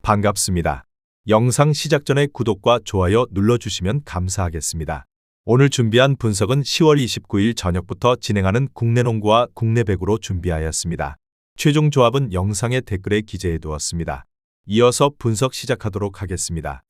반갑습니다. 영상 시작 전에 구독과 좋아요 눌러주시면 감사하겠습니다. 오늘 준비한 분석은 10월 29일 저녁부터 진행하는 국내 농구와 국내 배구로 준비하였습니다. 최종 조합은 영상의 댓글에 기재해 두었습니다. 이어서 분석 시작하도록 하겠습니다.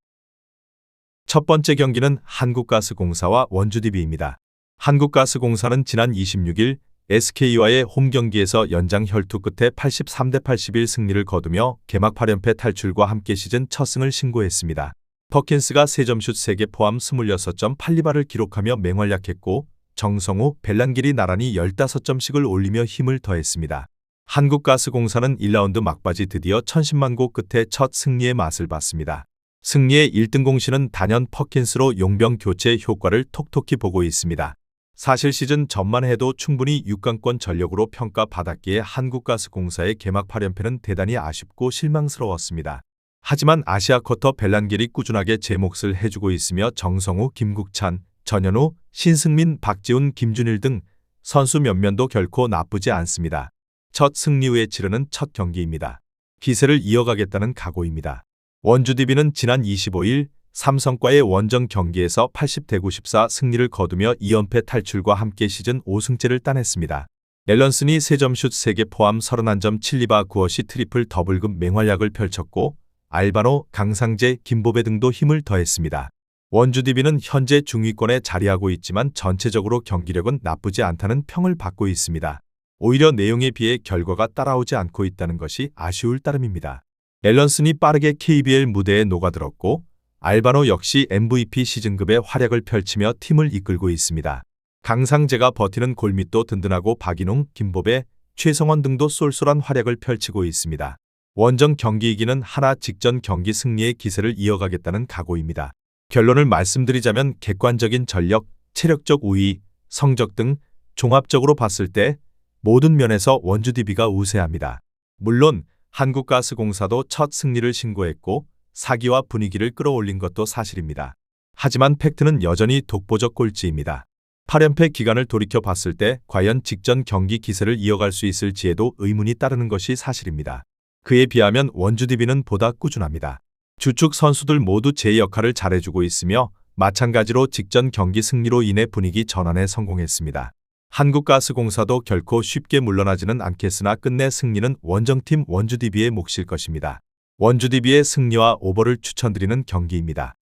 첫 번째 경기는 한국가스공사와 원주DB입니다. 한국가스공사는 지난 26일 SK와의 홈 경기에서 연장 혈투 끝에 83대 81 승리를 거두며 개막 8연패 탈출과 함께 시즌 첫 승을 신고했습니다. 퍼킨스가 3점슛 3개 포함 26.82발을 기록하며 맹활약했고 정성우, 벨란길이 나란히 15점씩을 올리며 힘을 더했습니다. 한국가스공사는 1라운드 막바지 드디어 1010만 고 끝에 첫 승리의 맛을 봤습니다. 승리의 1등 공신은 단연 퍼킨스로 용병 교체 효과를 톡톡히 보고 있습니다. 사실 시즌 전만 해도 충분히 6강권 전력으로 평가받았기에 한국가스공사의 개막 8연패는 대단히 아쉽고 실망스러웠습니다. 하지만 아시아쿼터 벨란길이 꾸준하게 제 몫을 해주고 있으며 정성우, 김국찬, 전현우, 신승민, 박지훈, 김준일 등 선수 면면도 결코 나쁘지 않습니다. 첫 승리 후에 치르는 첫 경기입니다. 기세를 이어가겠다는 각오입니다. 원주DB는 지난 25일 삼성과의 원정 경기에서 80대 94 승리를 거두며 2연패 탈출과 함께 시즌 5승째를 따냈습니다. 앨런슨이 3점슛 3개 포함 31점 7리바 9어시 트리플 더블급 맹활약을 펼쳤고 알바노, 강상재, 김보배 등도 힘을 더했습니다. 원주DB는 현재 중위권에 자리하고 있지만 전체적으로 경기력은 나쁘지 않다는 평을 받고 있습니다. 오히려 내용에 비해 결과가 따라오지 않고 있다는 것이 아쉬울 따름입니다. 앨런슨이 빠르게 KBL 무대에 녹아들었고 알바노 역시 MVP 시즌급의 활약을 펼치며 팀을 이끌고 있습니다. 강상재가 버티는 골밑도 든든하고 박인웅, 김보배, 최성원 등도 쏠쏠한 활약을 펼치고 있습니다. 원정 경기 이기는 하나 직전 경기 승리의 기세를 이어가겠다는 각오입니다. 결론을 말씀드리자면 객관적인 전력, 체력적 우위, 성적 등 종합적으로 봤을 때 모든 면에서 원주DB가 우세합니다. 물론 한국가스공사도 첫 승리를 신고했고 사기와 분위기를 끌어올린 것도 사실입니다. 하지만 팩트는 여전히 독보적 꼴찌입니다. 8연패 기간을 돌이켜 봤을 때 과연 직전 경기 기세를 이어갈 수 있을지에도 의문이 따르는 것이 사실입니다. 그에 비하면 원주DB는 보다 꾸준합니다. 주축 선수들 모두 제 역할을 잘해주고 있으며 마찬가지로 직전 경기 승리로 인해 분위기 전환에 성공했습니다. 한국가스공사도 결코 쉽게 물러나지는 않겠으나 끝내 승리는 원정팀 원주DB의 몫일 것입니다. 원주DB의 승리와 오버를 추천드리는 경기입니다.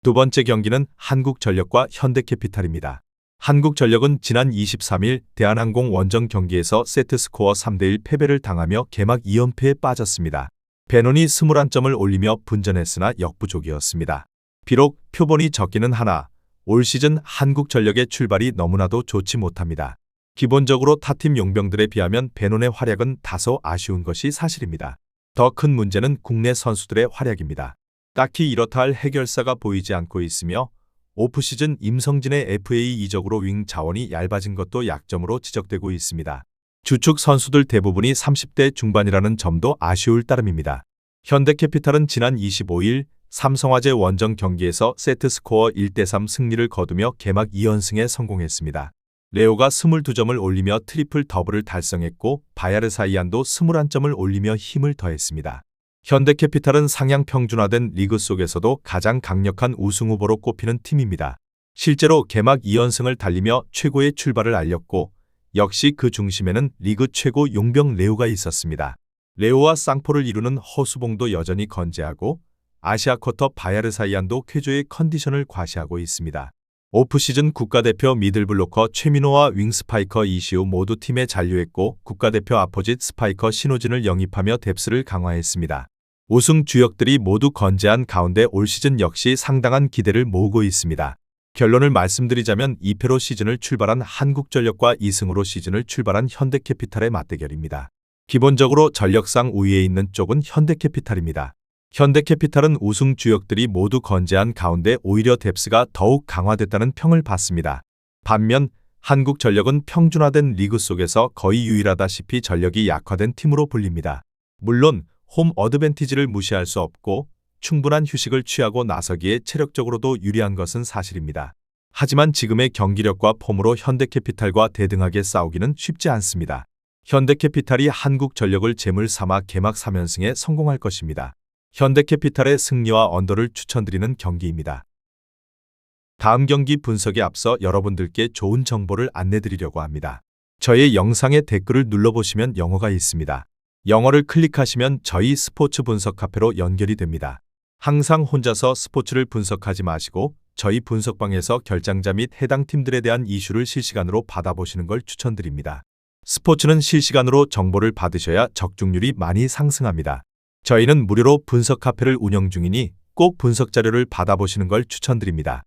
두 번째 경기는 한국전력과 현대캐피탈입니다. 한국전력은 지난 23일 대한항공 원정 경기에서 세트스코어 3대1 패배를 당하며 개막 2연패에 빠졌습니다. 베논이 21점을 올리며 분전했으나 역부족이었습니다. 비록 표본이 적기는 하나 올 시즌 한국전력의 출발이 너무나도 좋지 못합니다. 기본적으로 타팀 용병들에 비하면 베논의 활약은 다소 아쉬운 것이 사실입니다. 더 큰 문제는 국내 선수들의 활약입니다. 딱히 이렇다 할 해결사가 보이지 않고 있으며 오프시즌 임성진의 FA 이적으로 윙 자원이 얇아진 것도 약점으로 지적되고 있습니다. 주축 선수들 대부분이 30대 중반이라는 점도 아쉬울 따름입니다. 현대캐피탈은 지난 25일 삼성화재 원정 경기에서 세트스코어 1대3 승리를 거두며 개막 2연승에 성공했습니다. 레오가 22점을 올리며 트리플 더블을 달성했고 바야르사이안도 21점을 올리며 힘을 더했습니다. 현대캐피탈은 상향 평준화된 리그 속에서도 가장 강력한 우승 후보로 꼽히는 팀입니다. 실제로 개막 2연승을 달리며 최고의 출발을 알렸고 역시 그 중심에는 리그 최고 용병 레오가 있었습니다. 레오와 쌍포를 이루는 허수봉도 여전히 건재하고 아시아쿼터 바야르사이안도 쾌조의 컨디션을 과시하고 있습니다. 오프시즌 국가대표 미들블로커 최민호와 윙스파이커 이시우 모두 팀에 잔류했고 국가대표 아포짓 스파이커 신호진을 영입하며 뎁스를 강화했습니다. 우승 주역들이 모두 건재한 가운데 올 시즌 역시 상당한 기대를 모으고 있습니다. 결론을 말씀드리자면 2패로 시즌을 출발한 한국전력과 2승으로 시즌을 출발한 현대캐피탈의 맞대결입니다. 기본적으로 전력상 우위에 있는 쪽은 현대캐피탈입니다. 현대캐피탈은 우승 주역들이 모두 건재한 가운데 오히려 뎁스가 더욱 강화됐다는 평을 받습니다. 반면 한국전력은 평준화된 리그 속에서 거의 유일하다시피 전력이 약화된 팀으로 불립니다. 물론 홈 어드밴티지를 무시할 수 없고 충분한 휴식을 취하고 나서기에 체력적으로도 유리한 것은 사실입니다. 하지만 지금의 경기력과 폼으로 현대캐피탈과 대등하게 싸우기는 쉽지 않습니다. 현대캐피탈이 한국전력을 제물 삼아 개막 3연승에 성공할 것입니다. 현대캐피탈의 승리와 언더를 추천드리는 경기입니다. 다음 경기 분석에 앞서 여러분들께 좋은 정보를 안내드리려고 합니다. 저의 영상에 댓글을 눌러보시면 영어가 있습니다. 영어를 클릭하시면 저희 스포츠 분석 카페로 연결이 됩니다. 항상 혼자서 스포츠를 분석하지 마시고 저희 분석방에서 결장자 및 해당 팀들에 대한 이슈를 실시간으로 받아보시는 걸 추천드립니다. 스포츠는 실시간으로 정보를 받으셔야 적중률이 많이 상승합니다. 저희는 무료로 분석 카페를 운영 중이니 꼭 분석 자료를 받아보시는 걸 추천드립니다.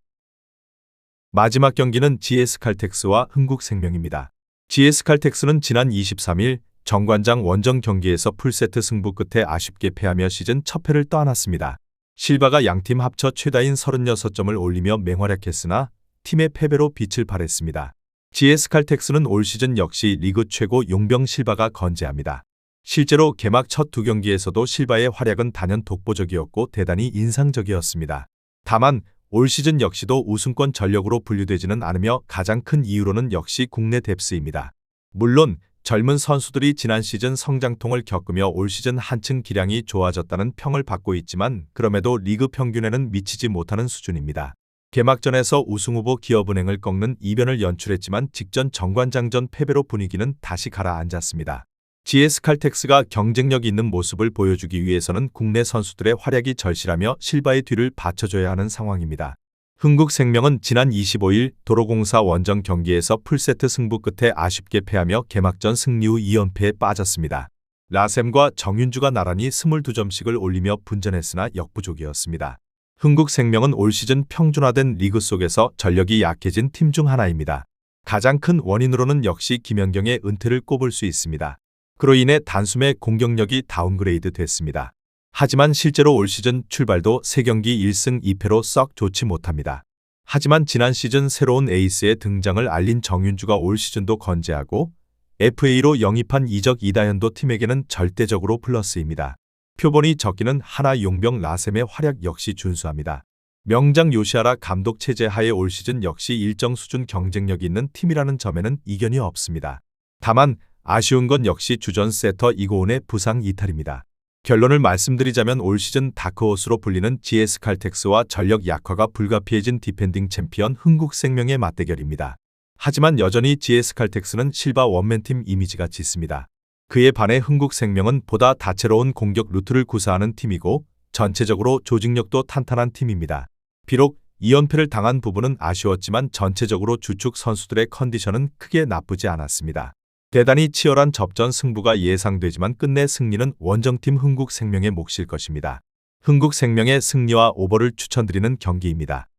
마지막 경기는 GS칼텍스와 흥국생명입니다. GS칼텍스는 지난 23일 정관장 원정 경기에서 풀세트 승부 끝에 아쉽게 패하며 시즌 첫 패를 떠안았습니다. 실바가 양팀 합쳐 최다인 36점을 올리며 맹활약했으나 팀의 패배로 빛을 발했습니다. GS칼텍스는 올 시즌 역시 리그 최고 용병 실바가 건재합니다. 실제로 개막 첫 두 경기에서도 실바의 활약은 단연 독보적이었고 대단히 인상적이었습니다. 다만 올 시즌 역시도 우승권 전력으로 분류되지는 않으며 가장 큰 이유로는 역시 국내 뎁스입니다. 물론 젊은 선수들이 지난 시즌 성장통을 겪으며 올 시즌 한층 기량이 좋아졌다는 평을 받고 있지만 그럼에도 리그 평균에는 미치지 못하는 수준입니다. 개막전에서 우승후보 기업은행을 꺾는 이변을 연출했지만 직전 정관장전 패배로 분위기는 다시 가라앉았습니다. GS칼텍스가 경쟁력 있는 모습을 보여주기 위해서는 국내 선수들의 활약이 절실하며 실바의 뒤를 받쳐줘야 하는 상황입니다. 흥국생명은 지난 25일 도로공사 원정 경기에서 풀세트 승부 끝에 아쉽게 패하며 개막전 승리 후 2연패에 빠졌습니다. 라셈과 정윤주가 나란히 22점씩을 올리며 분전했으나 역부족이었습니다. 흥국생명은 올 시즌 평준화된 리그 속에서 전력이 약해진 팀 중 하나입니다. 가장 큰 원인으로는 역시 김연경의 은퇴를 꼽을 수 있습니다. 그로 인해 단숨에 공격력이 다운그레이드 됐습니다. 하지만 실제로 올 시즌 출발도 3경기 1승 2패로 썩 좋지 못합니다. 하지만 지난 시즌 새로운 에이스의 등장을 알린 정윤주가 올 시즌도 건재하고 FA로 영입한 이적 이다현도 팀에게는 절대적으로 플러스입니다. 표본이 적기는 하나 용병 라셈의 활약 역시 준수합니다. 명장 요시하라 감독 체제 하에 올 시즌 역시 일정 수준 경쟁력이 있는 팀이라는 점에는 이견이 없습니다. 다만 아쉬운 건 역시 주전 세터 이고은의 부상 이탈입니다. 결론을 말씀드리자면 올 시즌 다크호스로 불리는 GS칼텍스와 전력 약화가 불가피해진 디펜딩 챔피언 흥국생명의 맞대결입니다. 하지만 여전히 GS칼텍스는 실바 원맨팀 이미지가 짙습니다. 그에 반해 흥국생명은 보다 다채로운 공격 루트를 구사하는 팀이고 전체적으로 조직력도 탄탄한 팀입니다. 비록 2연패를 당한 부분은 아쉬웠지만 전체적으로 주축 선수들의 컨디션은 크게 나쁘지 않았습니다. 대단히 치열한 접전 승부가 예상되지만 끝내 승리는 원정팀 흥국생명의 몫일 것입니다. 흥국생명의 승리와 오버를 추천드리는 경기입니다.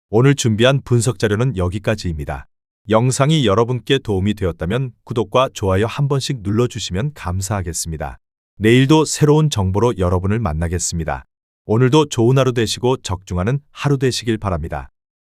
오늘 준비한 분석 자료는 여기까지입니다. 영상이 여러분께 도움이 되었다면 구독과 좋아요 한 번씩 눌러주시면 감사하겠습니다. 내일도 새로운 정보로 여러분을 만나겠습니다. 오늘도 좋은 하루 되시고 적중하는 하루 되시길 바랍니다.